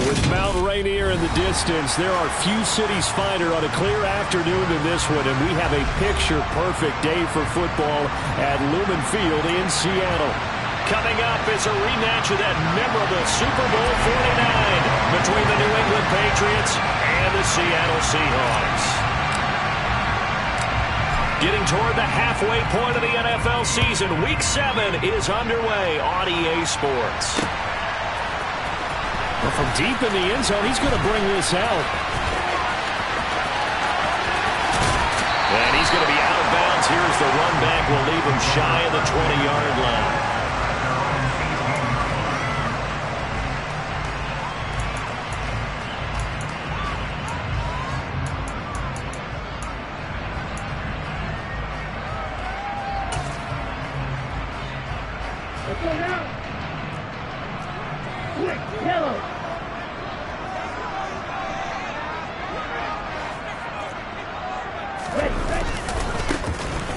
With Mount Rainier in the distance, there are few cities finer on a clear afternoon than this one, and we have a picture-perfect day for football at Lumen Field in Seattle. Coming up is a rematch of that memorable Super Bowl 49 between the New England Patriots and the Seattle Seahawks. Getting toward the halfway point of the NFL season, Week 7 is underway on EA Sports. Well, from deep in the end zone, he's going to bring this out. And he's going to be out of bounds. Here's the run back. Will leave him shy of the 20-yard line.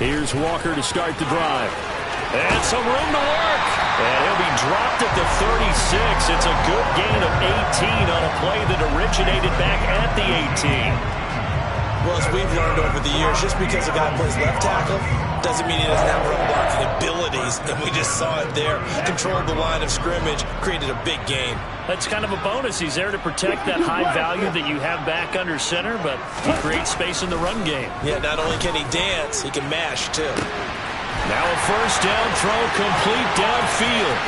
Here's Walker to start the drive. And some room to work. And he'll be dropped at the 36. It's a good gain of 18 on a play that originated back at the 18. Well, as we've learned over the years, just because a guy plays left tackle doesn't mean he doesn't have run blocking abilities. And we just saw it there. Controlled the line of scrimmage, created a big gain. That's kind of a bonus. He's there to protect that high value that you have back under center, but he creates space in the run game. Yeah, not only can he dance, he can mash, too. Now a first down throw complete downfield.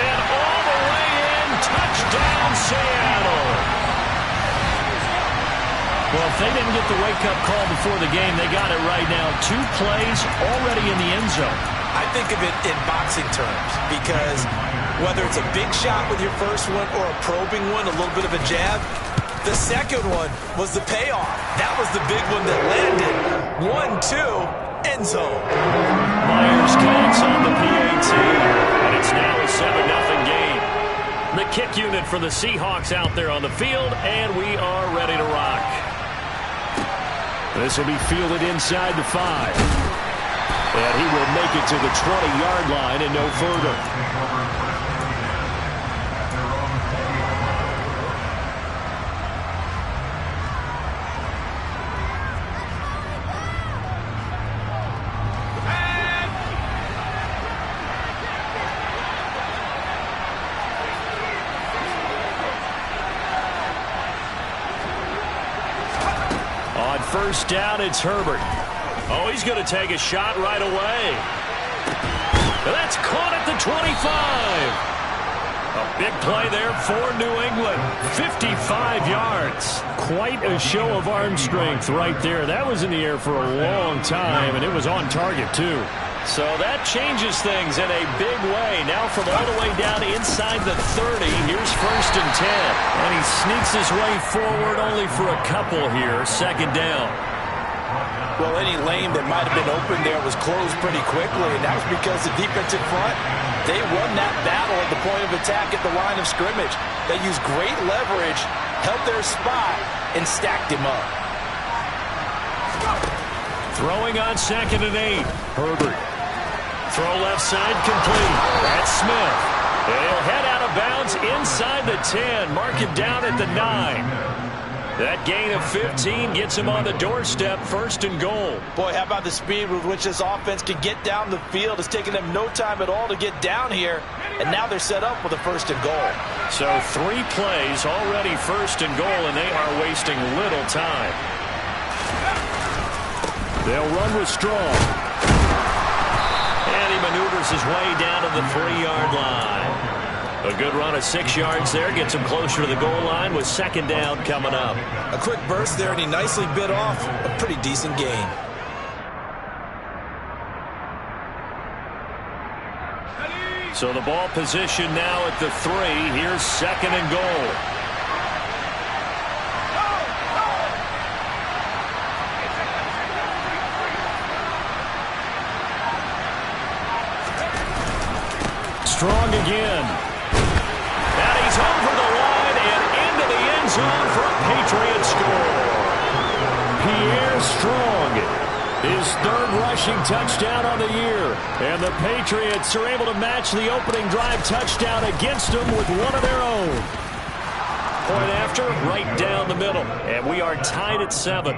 And all the way in, touchdown Seattle. Well, if they didn't get the wake-up call before the game, they got it right now. 2 plays already in the end zone. I think of it in boxing terms because whether it's a big shot with your first one or a probing one, a little bit of a jab, the second one was the payoff. That was the big one that landed. 1-2, end zone. Myers counts on the PAT, and it's now a 7-0 game. The kick unit for the Seahawks out there on the field, and we are ready to rock. This will be fielded inside the 5. And he will make it to the 20-yard line and no further. On first down, it's Herbert. Oh, he's going to take a shot right away. That's caught at the 25. A big play there for New England. 55 yards. Quite a show of arm strength right there. That was in the air for a long time, and it was on target, too. So that changes things in a big way. Now from all the way down inside the 30, here's first and 10. And he sneaks his way forward only for a couple here. Second down. Well, any lane that might have been open there was closed pretty quickly, and that was because the defensive front, they won that battle at the point of attack at the line of scrimmage. They used great leverage, held their spot, and stacked him up. Throwing on second and 8. Herbert. Throw left side complete. That's Smith. He'll head out of bounds inside the 10. Mark him down at the 9. That gain of 15 gets him on the doorstep, first and goal. Boy, how about the speed with which this offense can get down the field? It's taken them no time at all to get down here, and now they're set up with a first and goal. So 3 plays already first and goal, and they are wasting little time. They'll run with Strong. And he maneuvers his way down to the 3-yard line. A good run of 6 yards there gets him closer to the goal line with second down coming up. A quick burst there, and he nicely bit off a pretty decent gain. So the ball position now at the 3. Here's second and goal. Strong again. And he's over the line and into the end zone for a Patriot score. Pierre Strong, his 3rd rushing touchdown on the year. And the Patriots are able to match the opening drive touchdown against them with one of their own. Boy, after, right down the middle. And we are tied at 7.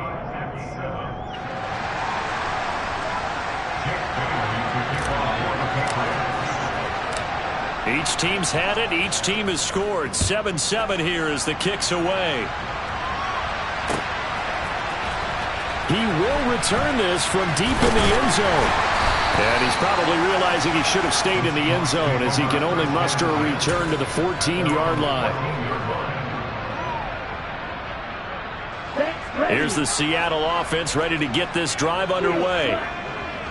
Each team's had it. Each team has scored. 7-7 here as the kick's away. He will return this from deep in the end zone. And he's probably realizing he should have stayed in the end zone as he can only muster a return to the 14-yard line. Here's the Seattle offense ready to get this drive underway.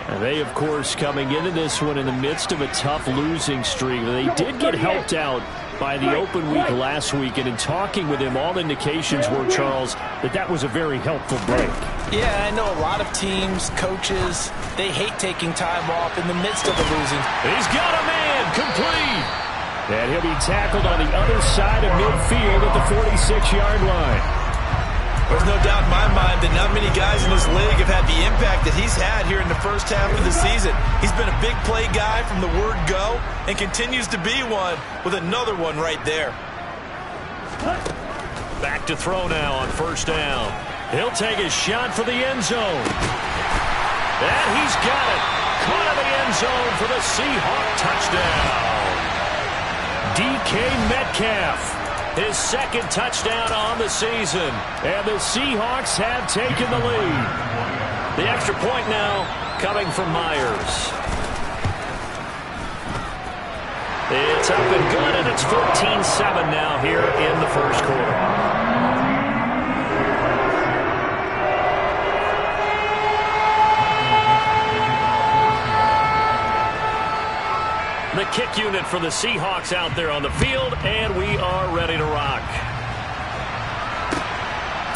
And they, of course, coming into this one in the midst of a tough losing streak. They did get helped out by the open week last week, and in talking with him, all indications were, Charles, that was a very helpful break. Yeah, I know a lot of teams, coaches, they hate taking time off in the midst of a losing. He's got a man, complete. And he'll be tackled on the other side of midfield at the 46-yard line. There's no doubt in my mind that not many guys in this league have had the impact that he's had here in the first half of the season. He's been a big play guy from the word go and continues to be one with another one right there. Back to throw now on first down. He'll take a shot for the end zone. And he's got it. Caught in the end zone for the Seahawk touchdown. DK Metcalf. His second touchdown on the season. And the Seahawks have taken the lead. The extra point now coming from Myers. It's up and good, and it's 14-7 now here in the first quarter. The kick unit for the Seahawks out there on the field, and we are ready to rock.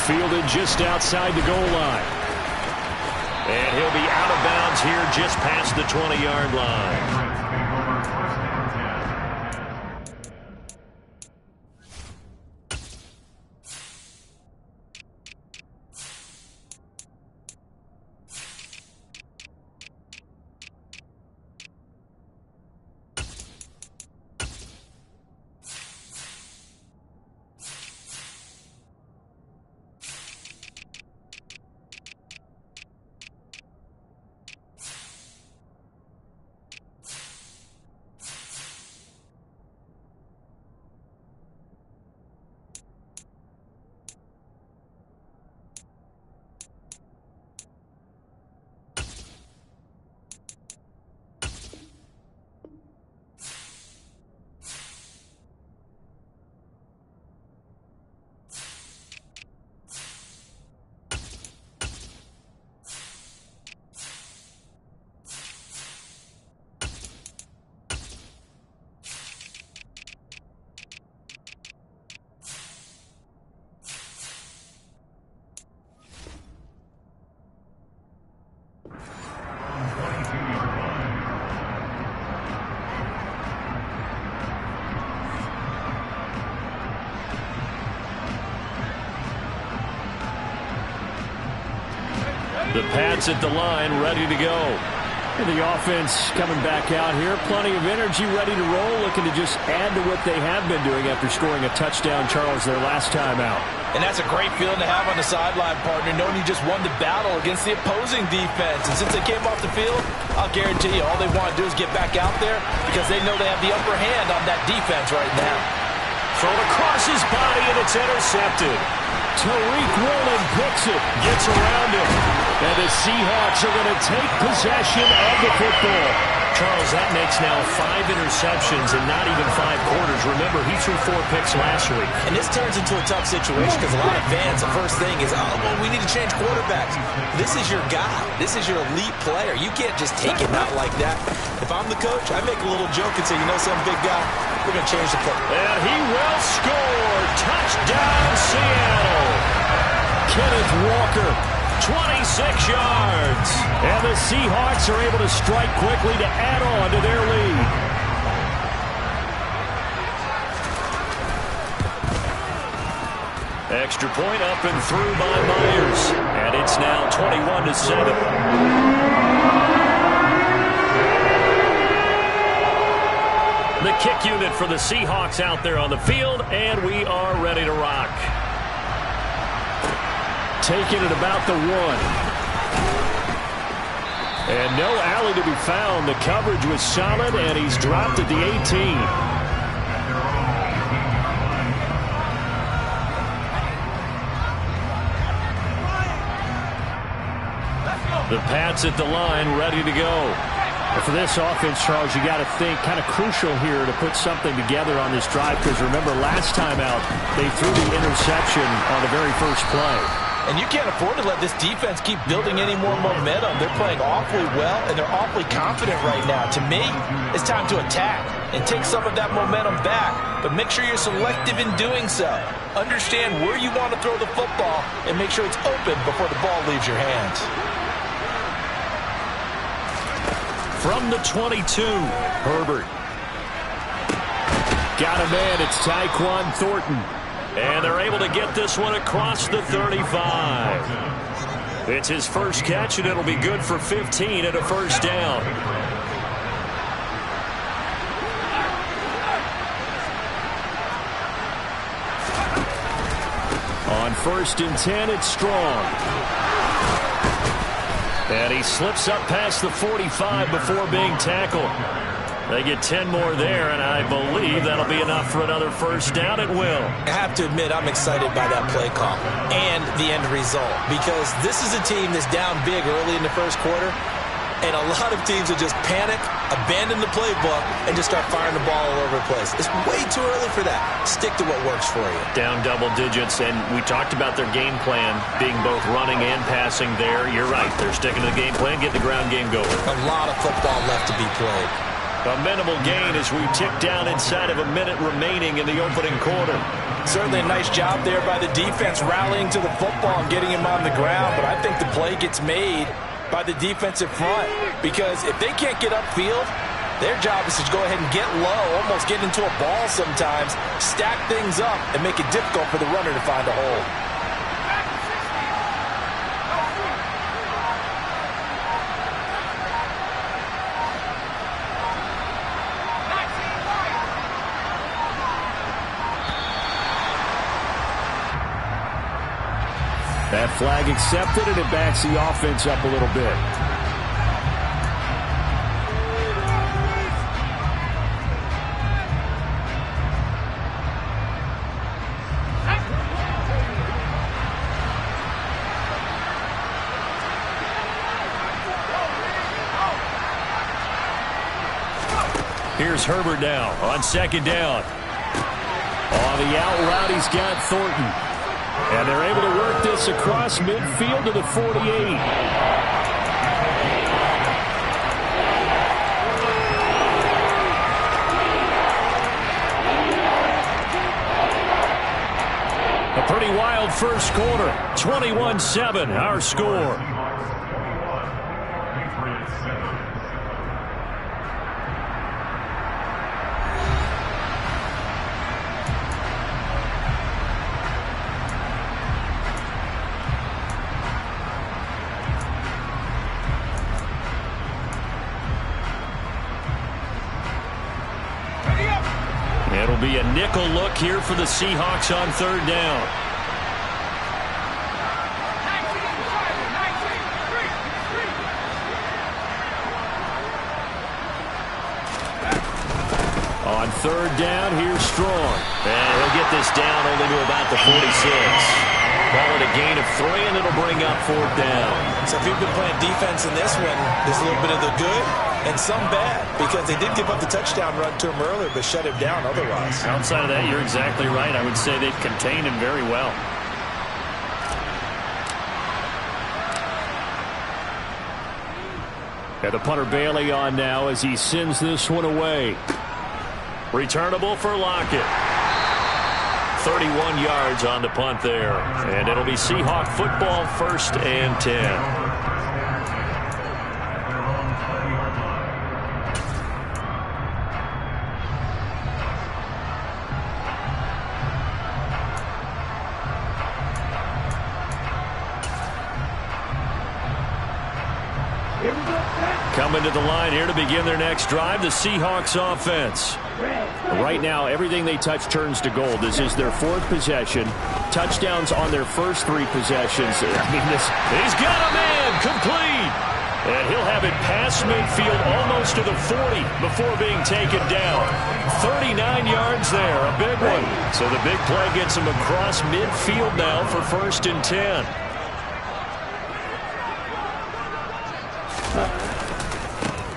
Fielded just outside the goal line. And he'll be out of bounds here just past the 20-yard line. The Pats at the line, ready to go. And the offense coming back out here. Plenty of energy, ready to roll, looking to just add to what they have been doing after scoring a touchdown, Charles, their last time out. And that's a great feeling to have on the sideline, partner, knowing you just won the battle against the opposing defense. And since they came off the field, I'll guarantee you all they want to do is get back out there because they know they have the upper hand on that defense right now. Thrown across his body, and it's intercepted. Tariq Woolen picks it, gets around him, and the Seahawks are going to take possession of the football. Charles, that makes now 5 interceptions in not even 5 quarters. Remember, he threw 4 picks last week. And this turns into a tough situation because a lot of fans, the first thing is, oh, well, we need to change quarterbacks. This is your guy. This is your elite player. You can't just take it out like that. If I'm the coach, I make a little joke and say, you know, some big guy, we're going to change the play. And he will score. Touchdown, Seattle. Kenneth Walker, 26 yards. And the Seahawks are able to strike quickly to add on to their lead. Extra point up and through by Myers. And it's now 21-7. The kick unit for the Seahawks out there on the field, and we are ready to rock. taken at about the 1. And no alley to be found. The coverage was solid, and he's dropped at the 18. The Pats at the line, ready to go. And for this offense, Charles, you got to think kind of crucial here to put something together on this drive, because remember last time out they threw the interception on the very first play. And you can't afford to let this defense keep building any more momentum. They're playing awfully well, and they're awfully confident right now. To me, it's time to attack and take some of that momentum back, but make sure you're selective in doing so. Understand where you want to throw the football and make sure it's open before the ball leaves your hands. From the 22, Herbert. Got a man, it's Tyquan Thornton. And they're able to get this one across the 35. It's his first catch, and it'll be good for 15 and a first down. On 1st and 10, it's Strong. And he slips up past the 45 before being tackled. They get 10 more there, and I believe that'll be enough for another first down. It will. I have to admit, I'm excited by that play call and the end result, because this is a team that's down big early in the first quarter, and a lot of teams will just panic, abandon the playbook, and just start firing the ball all over the place. It's way too early for that. Stick to what works for you. Down double digits, and we talked about their game plan being both running and passing there. You're right. They're sticking to the game plan, getting the ground game going. A lot of football left to be played. A minimal gain as we tick down inside of a minute remaining in the opening quarter. Certainly a nice job there by the defense rallying to the football and getting him on the ground, but I think the play gets made by the defensive front, because if they can't get upfield, their job is to go ahead and get low, almost get into a ball sometimes, stack things up, and make it difficult for the runner to find a hole. That flag accepted, and it backs the offense up a little bit. Here's Herbert now on 2nd down. On the out route, he's got Thornton. And they're able to work this across midfield to the 48. A pretty wild first quarter. 21-7, our score. It'll be a nickel look here for the Seahawks on 3rd down. On 3rd down, here's Strong. And he'll get this down only to about the 46. Call it a gain of 3, and it'll bring up 4th down. So if you've been playing defense in this one, there's a little bit of the good and some bad, because they did give up the touchdown run to him earlier, but shut him down otherwise. Outside of that, you're exactly right. I would say they've contained him very well. And the punter Bailey on now as he sends this one away. Returnable for Lockett. 31 yards on the punt there. And it'll be Seahawk football, 1st and 10. Coming to the line here to begin their next drive, the Seahawks offense. Right now, everything they touch turns to gold. This is their 4th possession. Touchdowns on their first 3 possessions. He's got a man complete. And he'll have it past midfield almost to the 40 before being taken down. 39 yards there, a big one. So the big play gets him across midfield now for 1st and 10.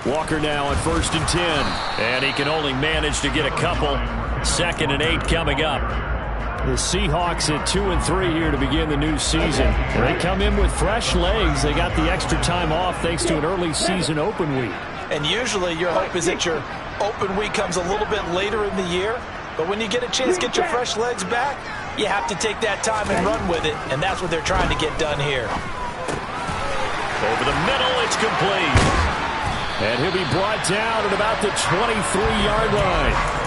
Walker now on 1st and 10. And he can only manage to get a couple. 2nd and 8 coming up. The Seahawks at 2-3 here to begin the new season. They come in with fresh legs. They got the extra time off thanks to an early season open week. And usually your hope is that your open week comes a little bit later in the year. But when you get a chance to get your fresh legs back, you have to take that time and run with it. And that's what they're trying to get done here. Over the middle, it's complete. And he'll be brought down at about the 23-yard line.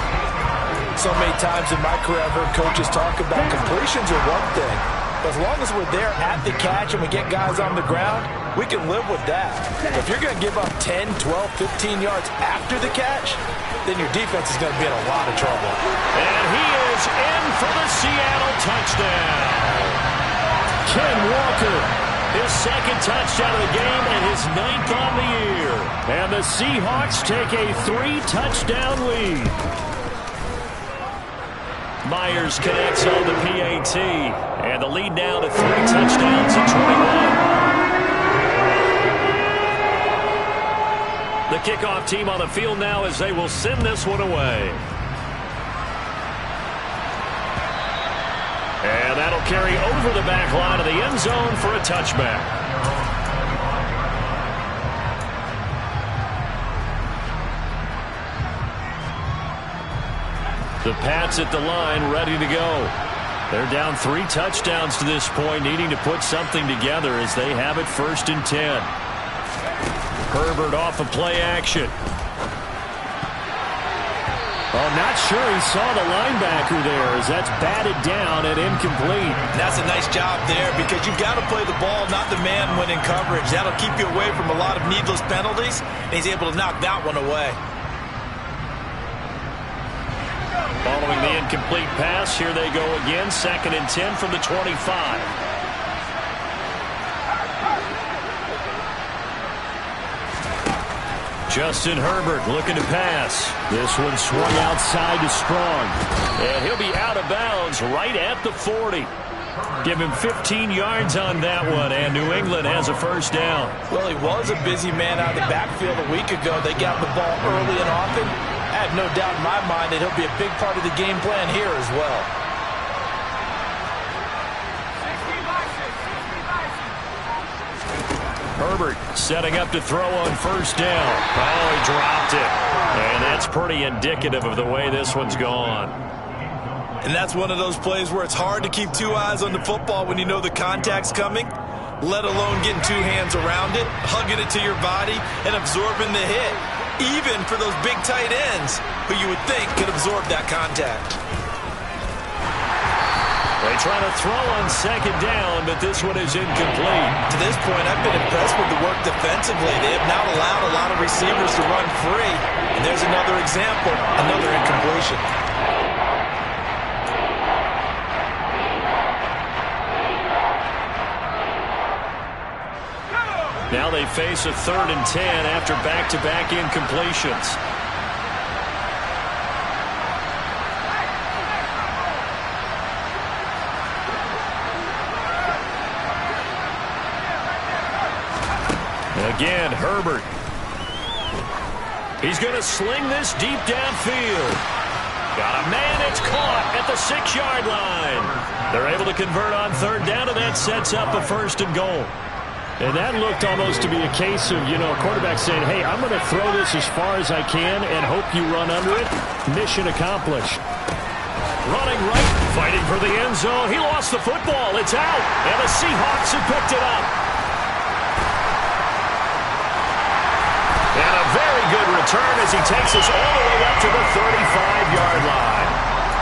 So many times in my career I've heard coaches talk about completions are one thing. But as long as we're there at the catch and we get guys on the ground, we can live with that. If you're going to give up 10, 12, 15 yards after the catch, then your defense is going to be in a lot of trouble. And he is in for the Seattle touchdown. Ken Walker, his 2nd touchdown of the game and his 9th on the year. And the Seahawks take a 3-touchdown lead. Myers connects on the PAT, and the lead now to 3 touchdowns at 21. The kickoff team on the field now as they will send this one away. And that'll carry over the back line of the end zone for a touchback. The Pats at the line, ready to go. They're down 3 touchdowns to this point, needing to put something together as they have it 1st and 10. Herbert off of play action. Oh, not sure he saw the linebacker there as that's batted down and incomplete. That's a nice job there because you've got to play the ball, not the man when in coverage. That'll keep you away from a lot of needless penalties, and he's able to knock that one away. Following the incomplete pass, here they go again. 2nd and 10 from the 25. Justin Herbert looking to pass. This one swung outside to Strong. And he'll be out of bounds right at the 40. Give him 15 yards on that one, and New England has a 1st down. Well, he was a busy man out of the backfield a week ago. They got the ball early and often. I have no doubt in my mind that he'll be a big part of the game plan here as well. Herbert setting up to throw on 1st down. Oh, he dropped it. And that's pretty indicative of the way this one's gone. And that's one of those plays where it's hard to keep 2 eyes on the football when you know the contact's coming, let alone getting 2 hands around it, hugging it to your body, and absorbing the hit. Even for those big tight ends who you would think could absorb that contact. They try to throw on 2nd down, but this one is incomplete. To this point, I've been impressed with the work defensively. They have not allowed a lot of receivers to run free. And there's another example, another incompletion. Now they face a 3rd and 10 after back-to-back incompletions. Again, Herbert. He's going to sling this deep downfield. Got a man, it's caught at the 6-yard line. They're able to convert on 3rd down, and that sets up a 1st and goal. And that looked almost to be a case of, a quarterback saying, hey, I'm going to throw this as far as I can and hope you run under it. Mission accomplished. Running right, fighting for the end zone. He lost the football. It's out. And the Seahawks have picked it up. And a very good return as he takes us all the way up to the 35-yard line.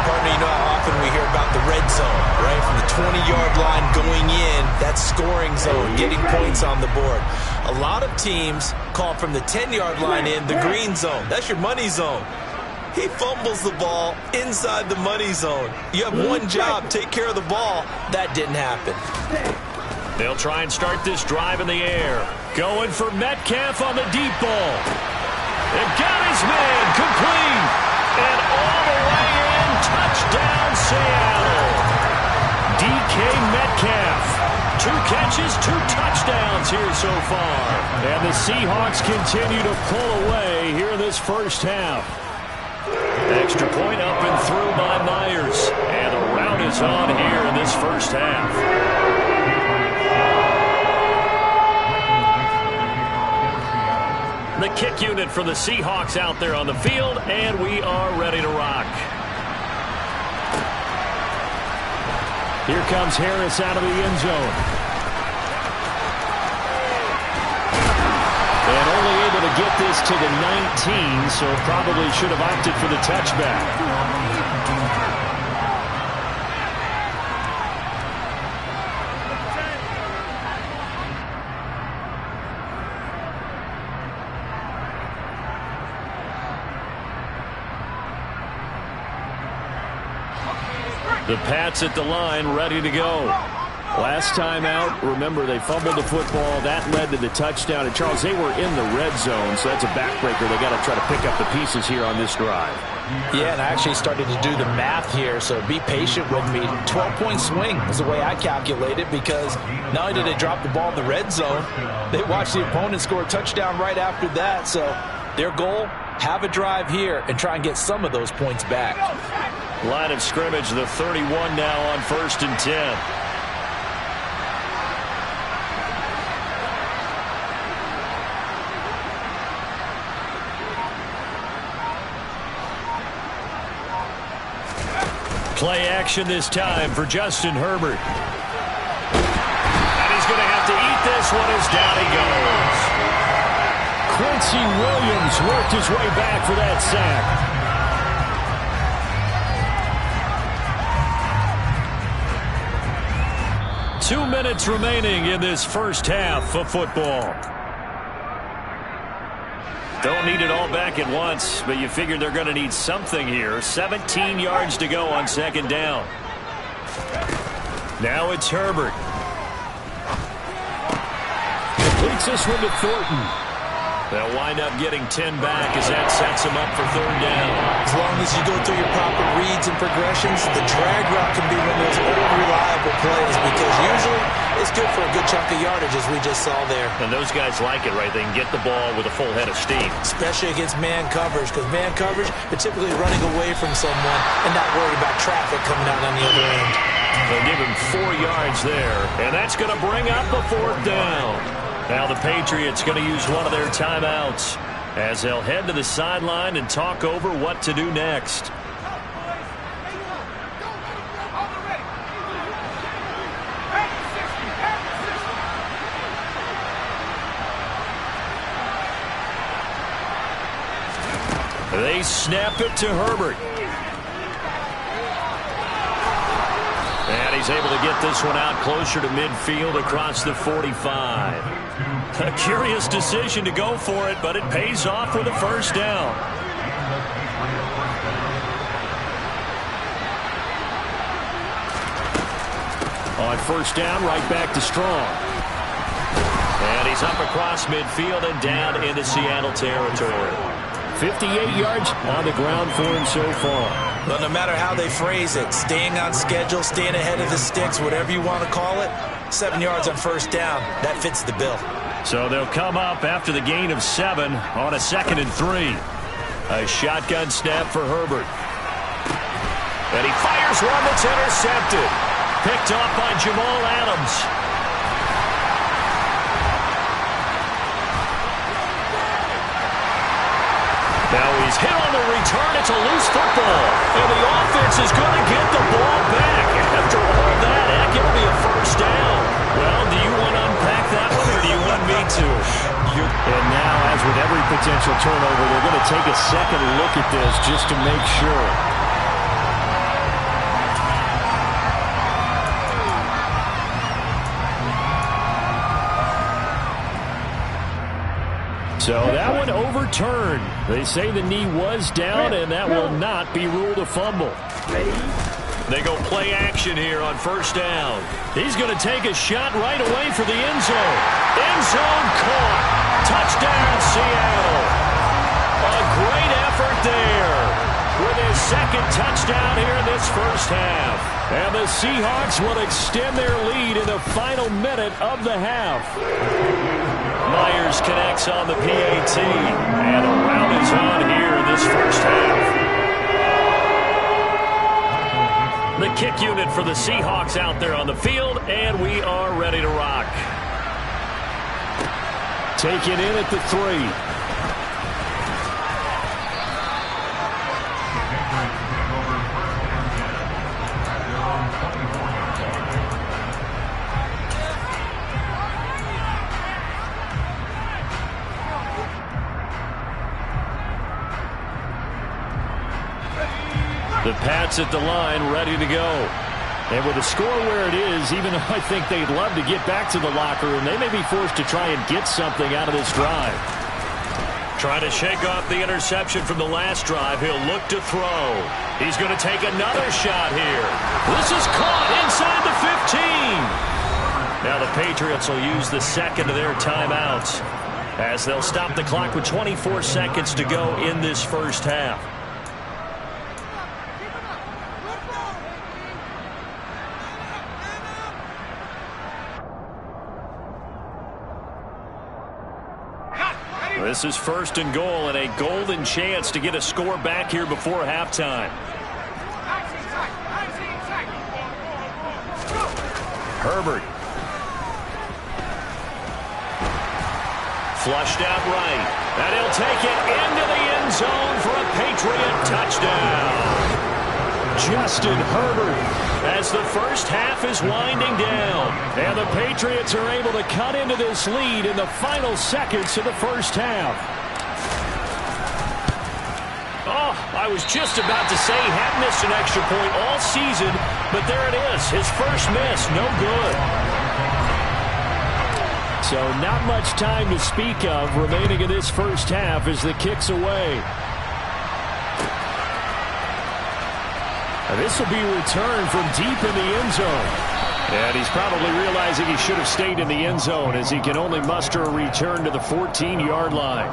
Partner, you know how often we hear about the red zone, right? From the 20-yard line going in, that scoring zone, getting points on the board. A lot of teams call from the 10-yard line in the green zone. That's your money zone. He fumbles the ball inside the money zone. You have one job, take care of the ball. That didn't happen. They'll try and start this drive in the air. Going for Metcalf on the deep ball. It got his man complete. And all the way in, touchdown Seattle. DK Metcalf. 2 catches, 2 touchdowns here so far. And the Seahawks continue to pull away here in this first half. Extra point up and through by Myers. And the rout is on here in this first half. The kick unit for the Seahawks out there on the field, and we are ready to rock. Here comes Harris out of the end zone. And only able to get this to the 19, so probably should have opted for the touchback. The Pats at the line, ready to go. Last time out, remember, they fumbled the football. That led to the touchdown. And, Charles, they were in the red zone, so that's a backbreaker. They got to try to pick up the pieces here on this drive. Yeah, and I actually started to do the math here, so be patient with me. 12-point swing is the way I calculate it, because not only did they drop the ball in the red zone, they watched the opponent score a touchdown right after that. So their goal, have a drive here and try and get some of those points back. Line of scrimmage, the 31 now on 1st and 10. Play action this time for Justin Herbert. And he's going to have to eat this one as down he goes. Quincy Williams worked his way back for that sack. 2 minutes remaining in this first half of football. Don't need it all back at once, but you figure they're going to need something here. 17 yards to go on 2nd down. Now it's Herbert. Completes this one to Thornton. They'll wind up getting 10 back as that sets them up for 3rd down. As long as you go through your proper reads and progressions, the drag route can be one of those old reliable plays, because usually it's good for a good chunk of yardage, as we just saw there. And those guys like it, right? They can get the ball with a full head of steam. Especially against man coverage, because man coverage, they're typically running away from someone and not worried about traffic coming out on the other end. They'll give him 4 yards there, and that's going to bring up a 4th down. Now the Patriots going to use one of their timeouts as they'll head to the sideline and talk over what to do next. They snap it to Herbert. And he's able to get this one out closer to midfield across the 45. A curious decision to go for it, but it pays off with a 1st down. On 1st down, right back to Strong. And he's up across midfield and down into Seattle territory. 58 yards on the ground for him so far. But no matter how they phrase it, staying on schedule, staying ahead of the sticks, whatever you want to call it, 7 yards on 1st down, that fits the bill. So they'll come up after the gain of 7 on a 2nd and 3. A shotgun snap for Herbert. And he fires one that's intercepted. Picked off by Jamal Adams. Now he's hit on the return. It's a loose football. And the offense is going to get the ball back. After all that, heck, it'll be a 1st down. Well, do you want to unpack that one, or do you want me to? And now, as with every potential turnover, they're going to take a second look at this just to make sure. So that one overturned. They say the knee was down, and that will not be ruled a fumble. They go play action here on first down. He's going to take a shot right away for the end zone. End zone caught. Touchdown, Seattle. A great effort there with his second touchdown here in this first half. And the Seahawks will extend their lead in the final minute of the half. Myers connects on the PAT, and a round is on here in this first half. The kick unit for the Seahawks out there on the field, and we are ready to rock. Taken in at the 3. The Pats at the line, ready to go. And with the score where it is, even though I think they'd love to get back to the locker room, they may be forced to try and get something out of this drive. Trying to shake off the interception from the last drive. He'll look to throw. He's going to take another shot here. This is caught inside the 15. Now the Patriots will use the second of their timeouts as they'll stop the clock with 24 seconds to go in this first half. This is first and goal and a golden chance to get a score back here before halftime. Herbert. Flushed out right. And he'll take it into the end zone for a Patriot touchdown. Justin Herbert, as the first half is winding down. And the Patriots are able to cut into this lead in the final seconds of the first half. Oh, I was just about to say he hadn't missed an extra point all season, but there it is. His first miss, no good. So not much time to speak of remaining in this first half as the kick's away. This will be returned from deep in the end zone. And he's probably realizing he should have stayed in the end zone as he can only muster a return to the 14-yard line.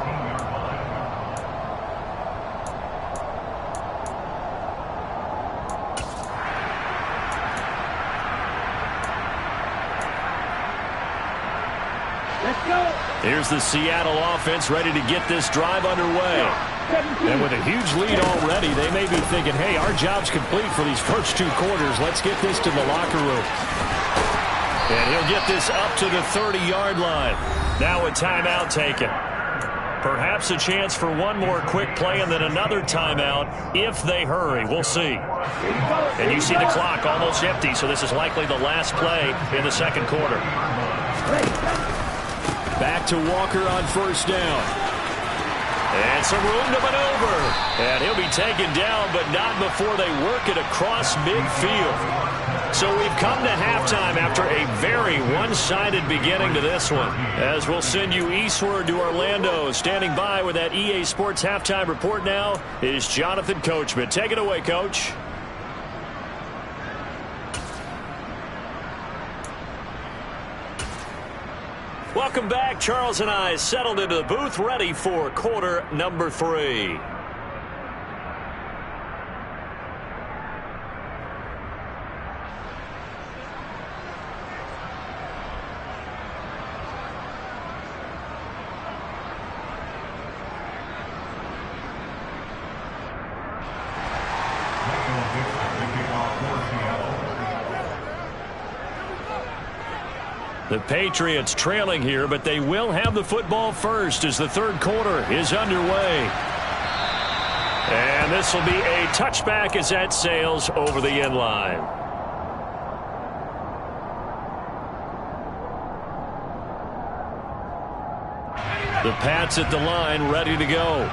Here's the Seattle offense ready to get this drive underway. And with a huge lead already, they may be thinking, hey, our job's complete for these first 2 quarters. Let's get this to the locker room. And he'll get this up to the 30-yard line. Now a timeout taken. Perhaps a chance for one more quick play and then another timeout if they hurry. We'll see. And you see the clock almost empty, so this is likely the last play in the second quarter. Back to Walker on first down. And some room to maneuver. And he'll be taken down, but not before they work it across midfield. So we've come to halftime after a very one-sided beginning to this one. As we'll send you eastward to Orlando. Standing by with that EA Sports halftime report now is Jonathan Coachman. Take it away, Coach. Welcome back. Charles and I settled into the booth, ready for quarter number 3. The Patriots trailing here, but they will have the football first as the third quarter is underway. And this will be a touchback as that sails over the end line. The Pats at the line, ready to go.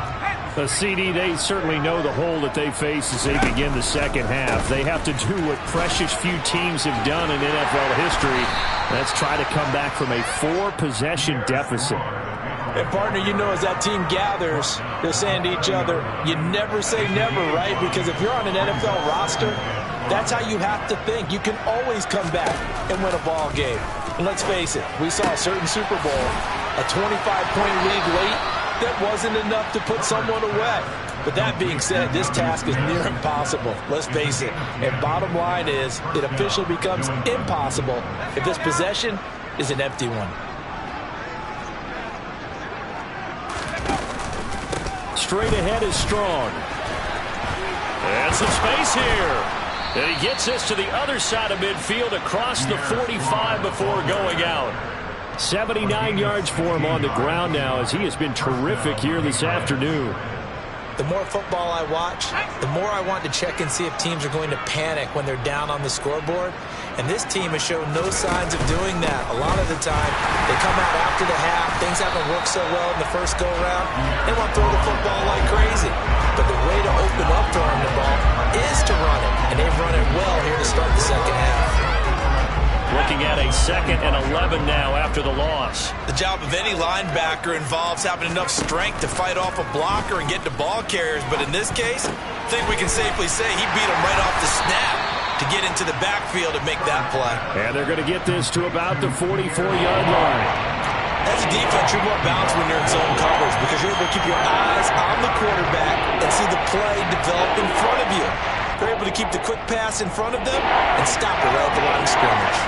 CD, they certainly know the hole that they face as they begin the second half. They have to do what precious few teams have done in NFL history. Let's try to come back from a 4-possession deficit. And partner, you know, as that team gathers, they're saying to each other, you never say never, right? Because if you're on an NFL roster, that's how you have to think. You can always come back and win a ball game. And let's face it, we saw a certain Super Bowl, a 25-point lead late, that wasn't enough to put someone away. But that being said, this task is near impossible. Let's face it. And bottom line is, it officially becomes impossible if this possession is an empty one. Straight ahead is Strong. And some space here. And he gets this to the other side of midfield across the 45 before going out. 79 yards for him on the ground now, as he has been terrific here this afternoon. The more football I watch, the more I want to check and see if teams are going to panic when they're down on the scoreboard. And this team has shown no signs of doing that. A lot of the time, they come out after the half. Things haven't worked so well in the first go-around. They want to throw the football like crazy. But the way to open up throwing the ball is to run it. And they've run it well here to start the second half. Looking at a 2nd and 11 now after the loss. The job of any linebacker involves having enough strength to fight off a blocker and get to ball carriers. But in this case, I think we can safely say he beat him right off the snap to get into the backfield and make that play. And they're going to get this to about the 44-yard line. As a defense, you're more balanced when you're in zone coverage because you're able to keep your eyes on the quarterback and see the play develop in front of you. They're able to keep the quick pass in front of them and stop it right at the line of scrimmage.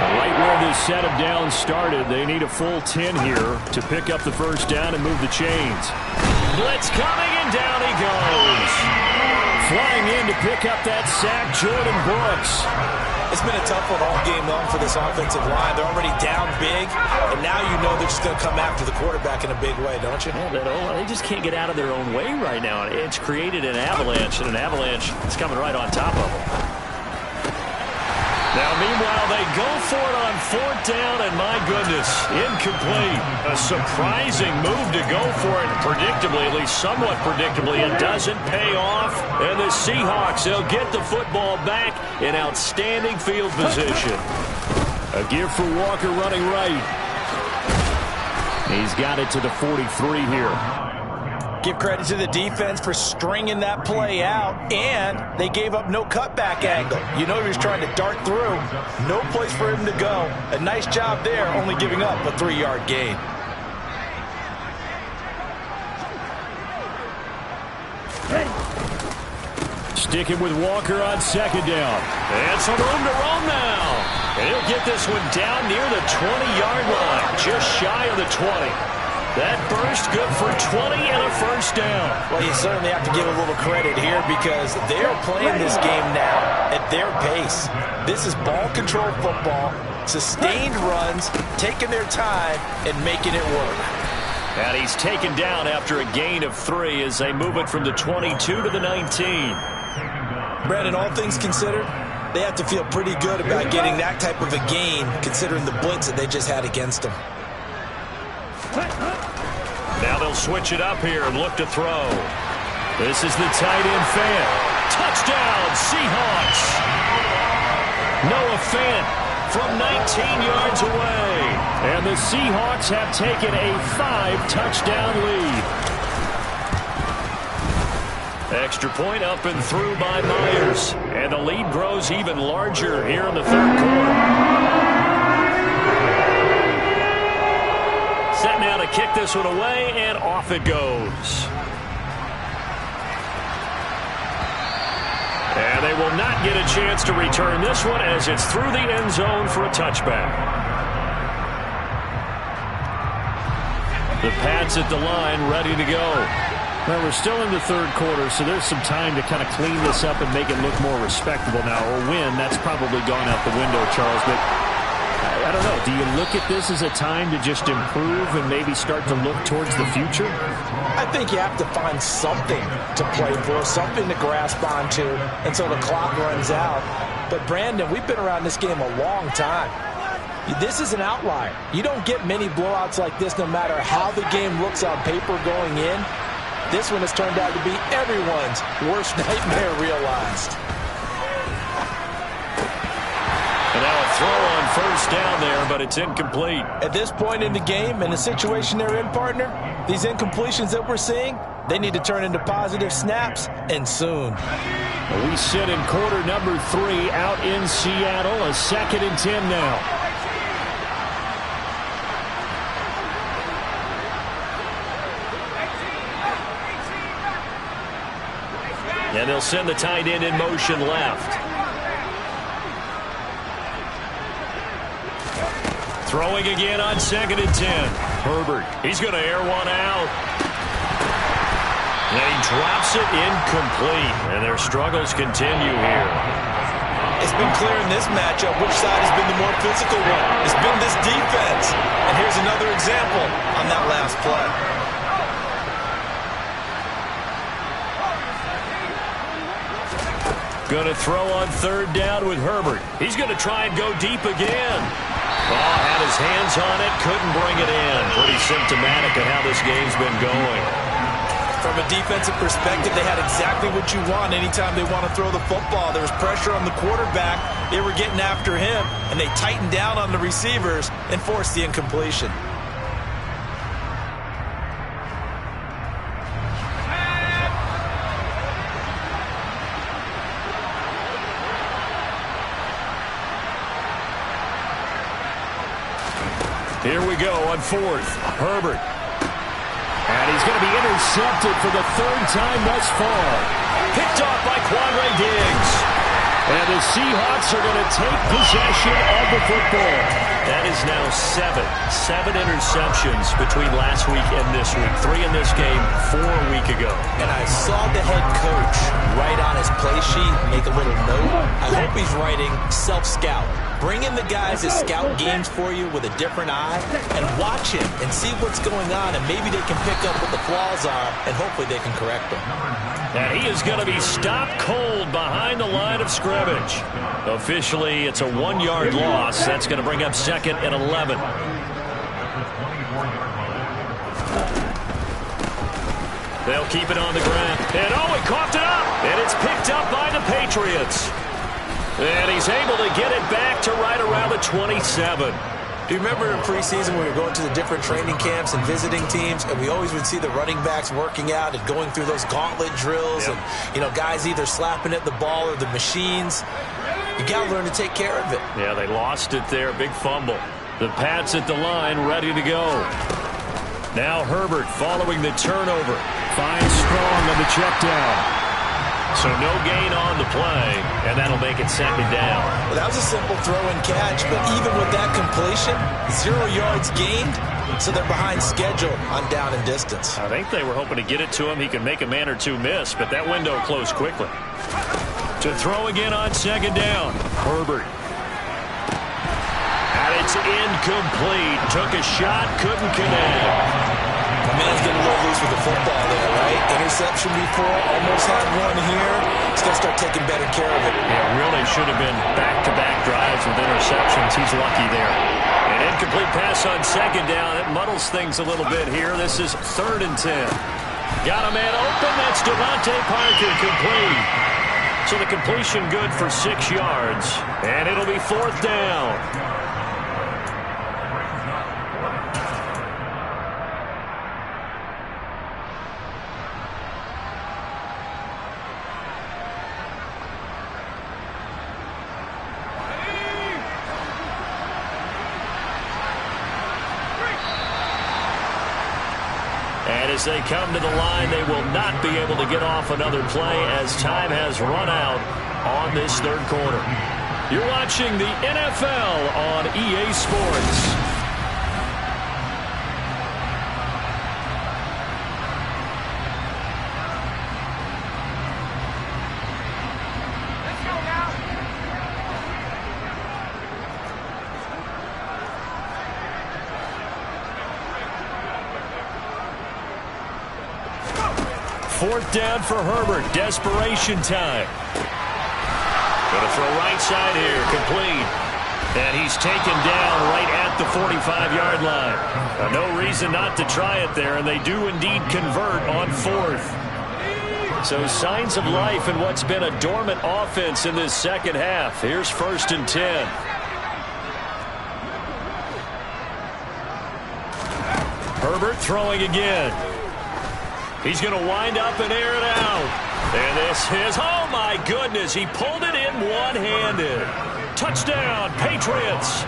Right where this set of downs started, they need a full 10 here to pick up the first down and move the chains. Blitz coming, and down he goes. Flying in to pick up that sack, Jordan Brooks. It's been a tough one all game long for this offensive line. They're already down big, and now you know they're just going to come after the quarterback in a big way, don't you? Yeah, they just can't get out of their own way right now. It's created an avalanche, and an avalanche is coming right on top of them. Now, meanwhile, they go for it on 4th down, and my goodness, incomplete. A surprising move to go for it, predictably, at least somewhat predictably. It doesn't pay off, and the Seahawks, they'll get the football back in outstanding field position. A give for Walker running right. He's got it to the 43 here. Give credit to the defense for stringing that play out, and they gave up no cutback angle. You know he was trying to dart through. No place for him to go. A nice job there, only giving up a 3-yard gain. Sticking with Walker on 2nd down. And some room to roam now. And he'll get this one down near the 20-yard line, just shy of the 20. That burst good for 20 and a first down. Well, you certainly have to give a little credit here because they're playing this game now at their pace. This is ball control football, sustained runs, taking their time and making it work. And he's taken down after a gain of 3 as they move it from the 22 to the 19. Brandon, all things considered, they have to feel pretty good about getting that type of a gain considering the blitz that they just had against them. Now they'll switch it up here and look to throw. This is the tight end Fant. Touchdown, Seahawks. Noah Fant from 19 yards away. And the Seahawks have taken a 5-touchdown lead. Extra point up and through by Myers. And the lead grows even larger here in the 3rd quarter. Set now to kick this one away, and off it goes. And they will not get a chance to return this one as it's through the end zone for a touchback. The Pats at the line, ready to go. Well, we're still in the 3rd quarter, so there's some time to kind of clean this up and make it look more respectable now. Or win, that's probably gone out the window, Charles. But I don't know. Do you look at this as a time to just improve and maybe start to look towards the future? I think you have to find something to play for, something to grasp onto until the clock runs out. But, Brandon, we've been around this game a long time. This is an outlier. You don't get many blowouts like this no matter how the game looks on paper going in. This one has turned out to be everyone's worst nightmare realized. And now a throw on first down there, but it's incomplete. At this point in the game, in the situation they're in, partner, these incompletions that we're seeing, they need to turn into positive snaps, and soon. We sit in quarter number 3 out in Seattle. A 2nd and 10 now. And they'll send the tight end in motion left. Throwing again on 2nd and 10. Herbert, he's going to air one out. And he drops it incomplete. And their struggles continue here. It's been clear in this matchup which side has been the more physical one. It's been this defense. And here's another example on that last play. Going to throw on 3rd down with Herbert. He's going to try and go deep again. Oh, had his hands on it, couldn't bring it in. Pretty symptomatic of how this game's been going. From a defensive perspective, they had exactly what you want anytime they want to throw the football. There was pressure on the quarterback. They were getting after him, and they tightened down on the receivers and forced the incompletion. Here we go on 4th. Herbert. And he's going to be intercepted for the 3rd time thus far. Picked off by Quandre Diggs. And the Seahawks are going to take possession of the football. That is now 7 interceptions between last week and this week. 3 in this game, 4 a week ago. And I saw the head coach write on his play sheet, make a little note. I hope he's writing self-scout. Bring in the guys that scout games for you with a different eye and watch him and see what's going on, and maybe they can pick up what the flaws are, and hopefully they can correct them. And he is going to be stopped cold behind the line of scrimmage. Officially, it's a 1-yard loss. That's going to bring up 2nd and 11. They'll keep it on the ground. And oh, he coughed it up. And it's picked up by the Patriots. And he's able to get it back to right around the 27. Do you remember in preseason when we were going to the different training camps and visiting teams, and we always would see the running backs working out and going through those gauntlet drills, and, you know, guys either slapping at the ball or the machines. You got to learn to take care of it. Yeah, they lost it there. Big fumble. The Pats at the line, ready to go. Now Herbert following the turnover. Finds Strong on the check down. So no gain on the play, and that'll make it 2nd down. Well, that was a simple throw and catch, but even with that completion, 0 yards gained, so they're behind schedule on down and distance. I think they were hoping to get it to him. He could make a man or two miss, but that window closed quickly. To throw again on 2nd down, Herbert. And it's incomplete. Took a shot, couldn't connect. The man's getting a little loose with the football there, right? Interception before, almost had one here. He's going to start taking better care of it. Yeah, really should have been back-to-back drives with interceptions. He's lucky there. An incomplete pass on 2nd down. It muddles things a little bit here. This is 3rd and 10. Got a man open. That's Devontae Parker complete. So the completion good for 6 yards. And it'll be 4th down. And as they come to the line, they will not be able to get off another play as time has run out on this 3rd quarter. You're watching the NFL on EA Sports. Fourth down for Herbert. Desperation time. Going to throw right side here. Complete. And he's taken down right at the 45-yard line. No reason not to try it there, and they do indeed convert on 4th. So signs of life in what's been a dormant offense in this second half. Here's 1st and 10. Herbert throwing again. He's going to wind up and air it out. And this is, oh my goodness, he pulled it in one-handed. Touchdown, Patriots.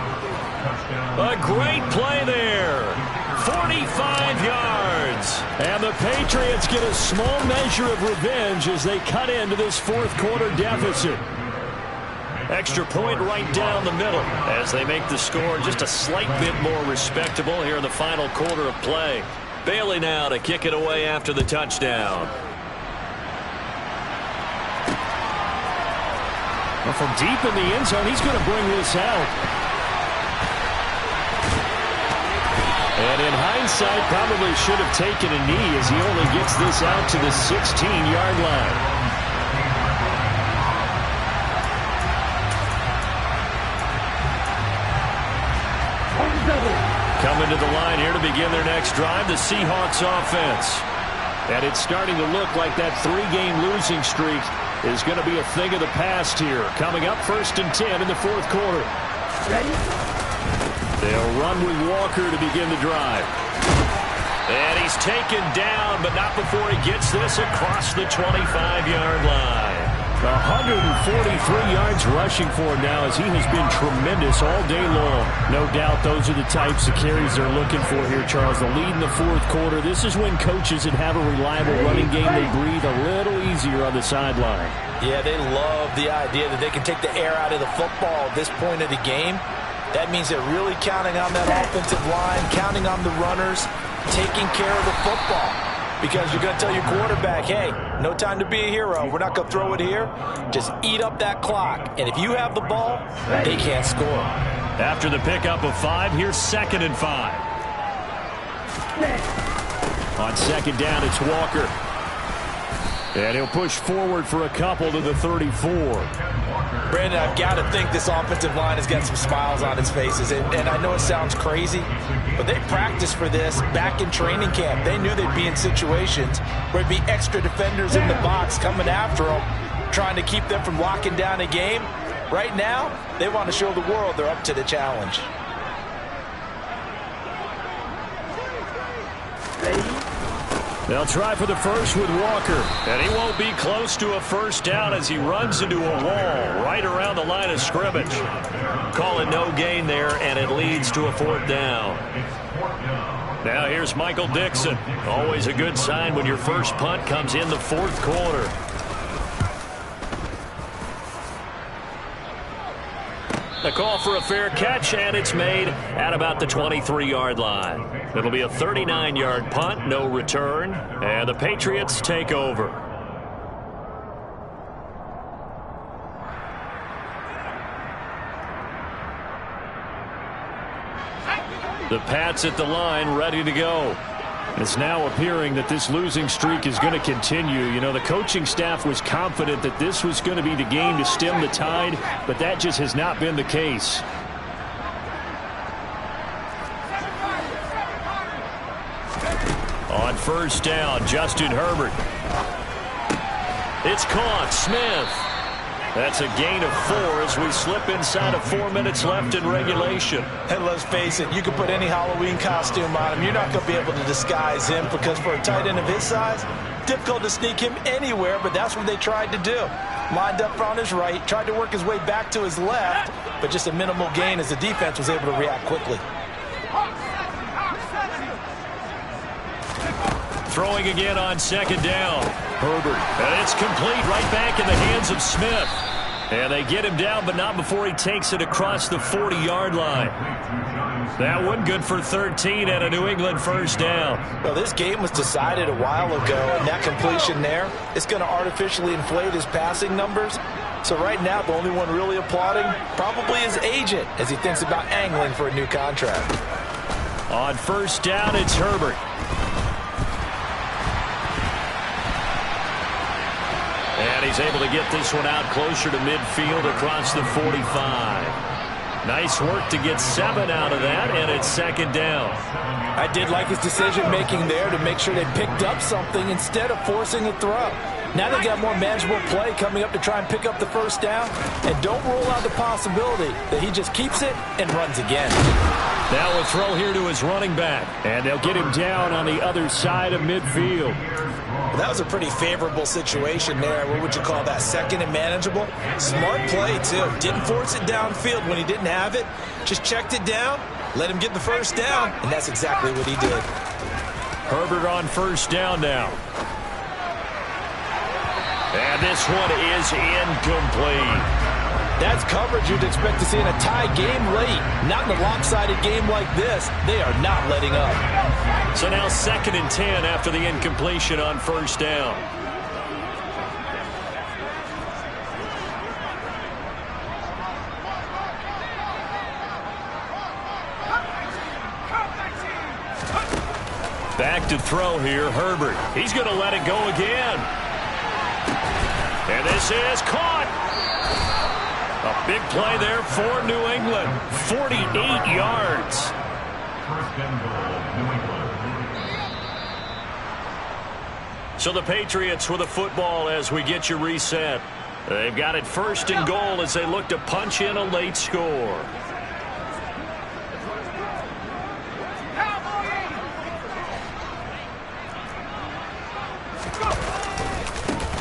A great play there. 45 yards. And the Patriots get a small measure of revenge as they cut into this fourth quarter deficit. Extra point right down the middle as they make the score just a slight bit more respectable here in the final quarter of play. Bailey now to kick it away after the touchdown. Well, from deep in the end zone, he's going to bring this out. And in hindsight, probably should have taken a knee as he only gets this out to the 16-yard line. Coming to the line here to begin their next drive, the Seahawks offense. And it's starting to look like that three-game losing streak is going to be a thing of the past here. Coming up 1st and 10 in the fourth quarter. Ready? They'll run with Walker to begin the drive. And he's taken down, but not before he gets this across the 25-yard line. 143 yards rushing for him now as he has been tremendous all day long. No doubt those are the types of carries they're looking for here, Charles. The lead in the fourth quarter. This is when coaches that have a reliable running game, they breathe a little easier on the sideline. Yeah, they love the idea that they can take the air out of the football at this point of the game. That means they're really counting on that offensive line, counting on the runners, taking care of the football. Because you're going to tell your quarterback, hey, no time to be a hero. We're not going to throw it here. Just eat up that clock. And if you have the ball, they can't score. After the pickup of 5, here's 2nd and 5. On 2nd down, it's Walker. And he'll push forward for a couple to the 34. Brandon, I've got to think this offensive line has got some smiles on its faces. And I know it sounds crazy, but they practiced for this back in training camp. They knew they'd be in situations where there'd be extra defenders in the box coming after them, trying to keep them from locking down a game. Right now, they want to show the world they're up to the challenge. They'll try for the first with Walker. And he won't be close to a first down as he runs into a wall right around the line of scrimmage. Calling no gain there, and it leads to a 4th down. Now here's Michael Dixon. Always a good sign when your first punt comes in the fourth quarter. The call for a fair catch, and it's made at about the 23-yard line. It'll be a 39-yard punt, no return, and the Patriots take over. The Pats at the line, ready to go. It's now appearing that this losing streak is going to continue. You know, the coaching staff was confident that this was going to be the game to stem the tide, but that just has not been the case. On 1st down, Justin Herbert. It's caught. Smith. That's a gain of 4 as we slip inside of 4 minutes left in regulation. And let's face it, you can put any Halloween costume on him. You're not going to be able to disguise him because for a tight end of his size, difficult to sneak him anywhere, but that's what they tried to do. Lined up on his right, tried to work his way back to his left, but just a minimal gain as the defense was able to react quickly. Throwing again on 2nd down. Herbert. And it's complete right back in the hands of Smith. And they get him down, but not before he takes it across the 40-yard line. That one good for 13 and a New England first down. Well, this game was decided a while ago, and that completion there is going to artificially inflate his passing numbers. So right now, the only one really applauding probably his agent as he thinks about angling for a new contract. On 1st down, it's Herbert. And he's able to get this one out closer to midfield across the 45. Nice work to get 7 out of that, and it's 2nd down. I did like his decision-making there to make sure they picked up something instead of forcing a throw. Now they got more manageable play coming up to try and pick up the first down, and don't rule out the possibility that he just keeps it and runs again. Now a throw here to his running back. And they'll get him down on the other side of midfield. Well, that was a pretty favorable situation there. What would you call that? Second and manageable? Smart play, too. Didn't force it downfield when he didn't have it. Just checked it down, let him get the first down, and that's exactly what he did. Herbert on first down now. And this one is incomplete. That's coverage you'd expect to see in a tie game late. Not in a lopsided game like this. They are not letting up. So now 2nd and 10 after the incompletion on first down. Back to throw here, Herbert. He's going to let it go again. And this is caught. A big play there for New England. 48 yards. So the Patriots with the football as we get you reset. They've got it 1st and goal as they look to punch in a late score.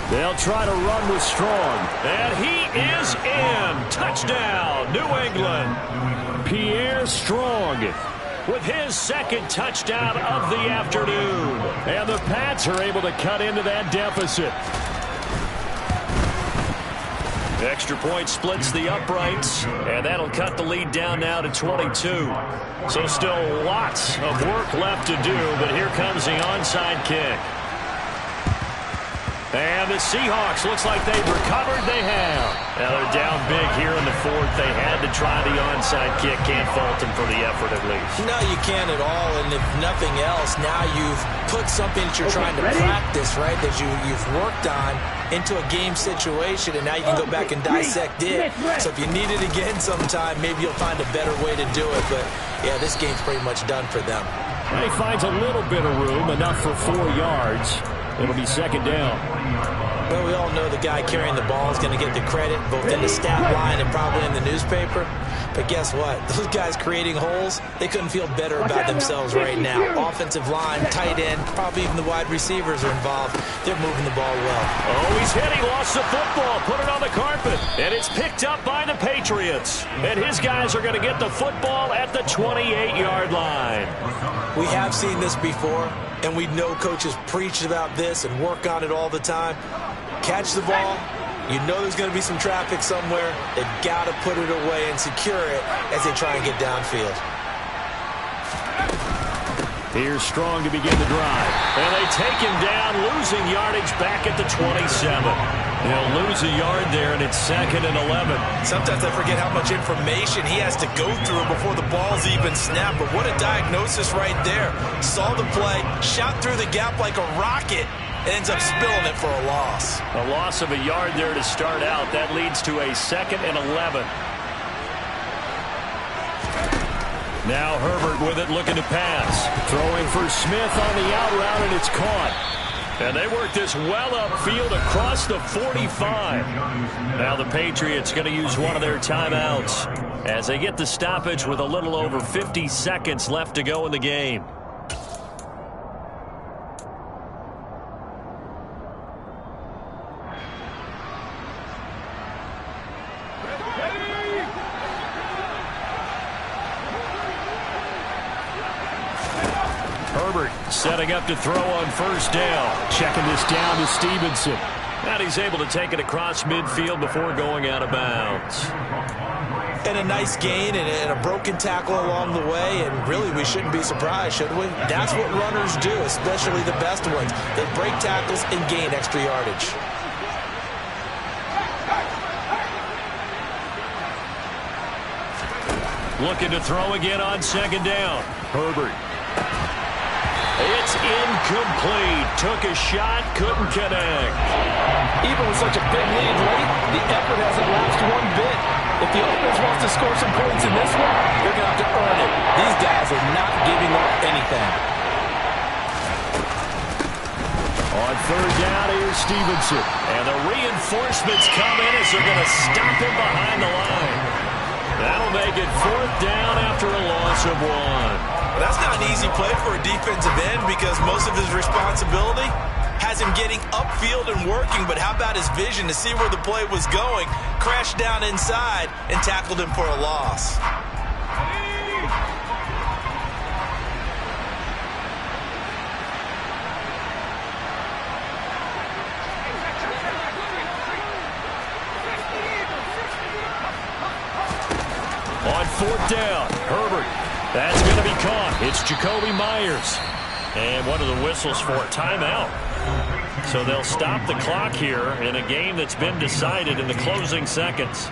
They'll try to run with Strong. And he is in. Touchdown, New England. Pierre Strong with his 2nd touchdown of the afternoon. And the Pats are able to cut into that deficit. Extra point splits the uprights, and that'll cut the lead down now to 22. So still lots of work left to do, but here comes the onside kick. And the Seahawks, looks like they've recovered. They have. Now they're down big here in the 4th. They had to try the onside kick. Can't fault them for the effort at least. No, you can't at all. And if nothing else, now you've put something that you're trying to practice, right, that you've worked on into a game situation, and now you can go back and dissect it. So if you need it again sometime, maybe you'll find a better way to do it. But, yeah, this game's pretty much done for them. And he finds a little bit of room, enough for 4 yards. It'll be 2nd down. Well, we all know the guy carrying the ball is going to get the credit, both in the stat line and probably in the newspaper. But guess what? Those guys creating holes, they couldn't feel better about themselves right now. Offensive line, tight end, probably even the wide receivers are involved. They're moving the ball well. Oh, he's hit. He lost the football. Put it on the carpet. And it's picked up by the Patriots. And his guys are going to get the football at the 28-yard line. We have seen this before, and we know coaches preach about this and work on it all the time. Catch the ball. You know there's going to be some traffic somewhere. They've got to put it away and secure it as they try and get downfield. Here's Strong to begin the drive. And they take him down, losing yardage back at the 27. They'll lose a yard there, and it's 2nd and 11. Sometimes I forget how much information he has to go through before the ball's even snapped. But what a diagnosis right there. Saw the play, shot through the gap like a rocket, ends up spilling it for a loss. A loss of a yard there to start out. That leads to a 2nd and 11. Now Herbert with it, looking to pass. Throwing for Smith on the out route, and it's caught. And they work this well upfield across the 45. Now the Patriots going to use one of their timeouts as they get the stoppage with a little over 50 seconds left to go in the game. Herbert setting up to throw on first down. Checking this down to Stevenson. And he's able to take it across midfield before going out of bounds. And a nice gain and a broken tackle along the way. And really, we shouldn't be surprised, should we? That's what runners do, especially the best ones. They break tackles and gain extra yardage. Looking to throw again on second down. Herbert. It's incomplete. Took a shot, couldn't connect. Even with such a big lead late, the effort hasn't lapsed one bit. If the offense wants to score some points in this one, they're going to have to earn it. These guys are not giving up anything. On third down, here's Stevenson. And the reinforcements come in as they're going to stop him behind the line. That'll make it fourth down after a loss offensive one. Well, that's not an easy play for a defensive end because most of his responsibility has him getting upfield and working, but how about his vision to see where the play was going, crashed down inside, and tackled him for a loss. On fourth down, Herbert. That's going to be caught. It's Jacoby Myers. And one of the whistles for a timeout. So they'll stop the clock here in a game that's been decided in the closing seconds.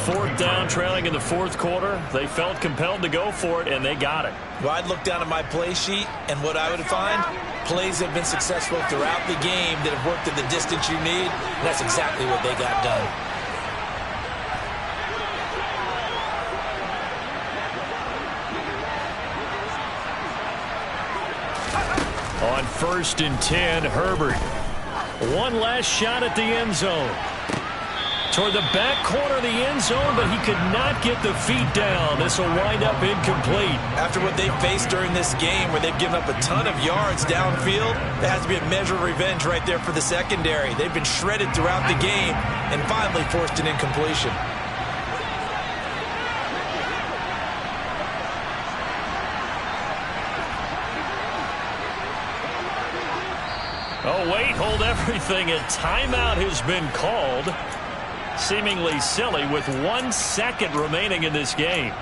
Fourth down, trailing in the fourth quarter. They felt compelled to go for it, and they got it. Well, I'd look down at my play sheet, and what I would find, plays have been successful throughout the game that have worked at the distance you need, and that's exactly what they got done. On 1st and 10, Herbert. One last shot at the end zone. Toward the back corner of the end zone, but he could not get the feet down. This will wind up incomplete. After what they've faced during this game where they've given up a ton of yards downfield, there has to be a measure of revenge right there for the secondary. They've been shredded throughout the game and finally forced an incompletion. Oh, wait, hold everything. A timeout has been called. Seemingly silly with 1 second remaining in this game.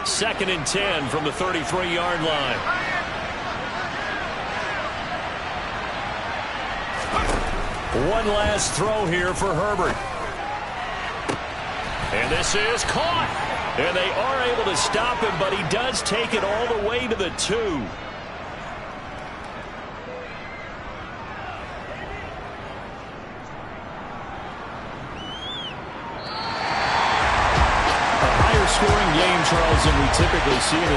Second and 10 from the 33-yard line. One last throw here for Herbert. And this is caught. And they are able to stop him, but he does take it all the way to the 2. A higher scoring game, Charles, than we typically see in the